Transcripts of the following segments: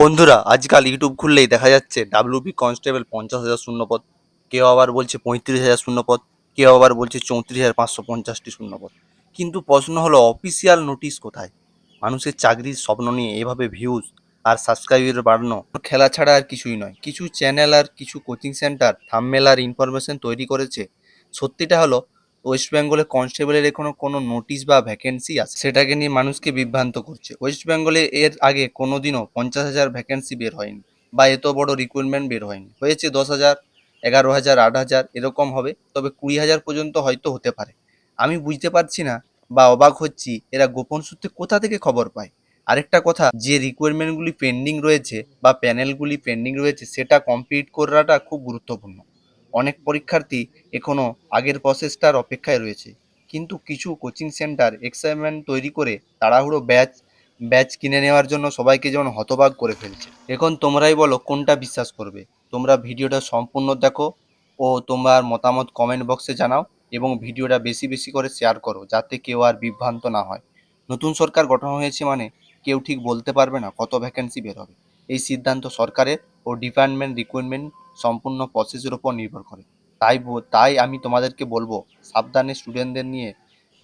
বন্ধুরা, আজকাল ইউটিউব খুললেই দেখা যাচ্ছে ডাব্লিউবি কনস্টেবল 50,000 শূন্যপদ, কেউ আবার বলছে 35,000 শূন্যপদ, কেউ আবার বলছে 34,550টি শূন্যপদ। কিন্তু প্রশ্ন হলো, অফিসিয়াল নোটিশ কোথায়? মানুষের চাকরির স্বপ্ন নিয়ে এভাবে ভিউজ আর সাবস্ক্রাইবার বাড়ানো খেলা ছাড়া আর কিছুই নয়। কিছু চ্যানেল আর কিছু কোচিং সেন্টার থাম্বনেল আর ইনফরমেশন তৈরি করেছে। সত্যিটা হলো, ওয়েস্ট বেঙ্গলে কনস্টেবলের এখনো কোনো নোটিশ বা ভ্যাকেন্সি আছে সেটাকে নিয়ে মানুষকে বিভ্রান্ত করছে। ওয়েস্ট বেঙ্গলে এর আগে কোনোদিনও 50,000 ভ্যাকেন্সি বের হয়নি, বা এত বড় রিক্রুটমেন্ট বের হয়নি। হয়েছে 10,000, 11,000, 8,000 এরকম হবে, তবে 20,000 পর্যন্ত হয়তো হতে পারে। আমি বুঝতে পারছি না বা অবাক হচ্ছি, এরা গোপন সূত্রে কোথা থেকে খবর পায়। আরেকটা কথা, যে রিকোয়ারমেন্টগুলি পেন্ডিং রয়েছে বা প্যানেলগুলি পেন্ডিং রয়েছে সেটা কমপ্লিট করাটা খুব গুরুত্বপূর্ণ। অনেক পরীক্ষার্থী এখনো আগের প্রসেসটার অপেক্ষায় রয়েছে, কিন্তু কিছু কোচিং সেন্টার এক্সাইটমেন্ট তৈরি করে তাড়াহুড়ো ব্যাচ ব্যাচ কিনে নেওয়ার জন্য সবাইকে যেমন হতবাক করে ফেলছে। এখন তোমরাই বলো কোনটা বিশ্বাস করবে। তোমরা ভিডিওটা সম্পূর্ণ দেখো ও তোমার মতামত কমেন্ট বক্সে জানাও, এবং ভিডিওটা বেশি বেশি করে শেয়ার করো যাতে কেউ আর বিভ্রান্ত না হয়। নতুন সরকার গঠন হয়েছে মানে কেউ ঠিক বলতে পারবে না কত ভ্যাকেন্সি বের হবে। এই সিদ্ধান্ত সরকারের ও ডিপার্টমেন্ট রিক্রুটমেন্ট সম্পূর্ণ প্রসেসের উপর নির্ভর করে। তাই আমি তোমাদেরকে বলবো, সাবধানে স্টুডেন্টদের নিয়ে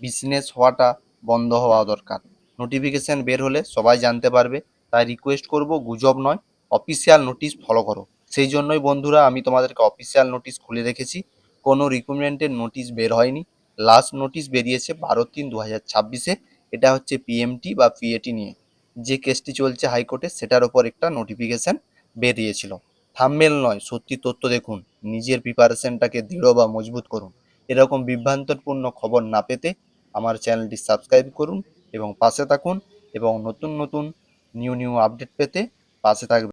বিজনেস হওয়াটা বন্ধ হওয়া দরকার। নোটিফিকেশন বের হলে সবাই জানতে পারবে। তাই রিকোয়েস্ট করব, গুজব নয়, অফিসিয়াল নোটিশ ফলো করো। সেই জন্যই বন্ধুরা, আমি তোমাদেরকে অফিসিয়াল নোটিশ খুলে রেখেছি। কোনো রিক্রুটমেন্টের নোটিশ বের হয়নি। লাস্ট নোটিশ বেরিয়েছে 12/3/2026-এ। এটা হচ্ছে পিএমটি বা পিএটি নিয়ে যে কেসটি চলছে হাইকোর্টে, সেটার ওপর একটা নোটিফিকেশন বেরিয়েছিল। থাম্বনেল নয়, সত্যি তথ্য দেখুন। নিজের প্রিপারেশনটাকে দৃঢ় বা মজবুত করুন। এরকম বিভ্রান্তপূর্ণ খবর না পেতে আমার চ্যানেলটি সাবস্ক্রাইব করুন এবং পাশে থাকুন, এবং নতুন নতুন নিউ আপডেট পেতে পাশে থাকবেন।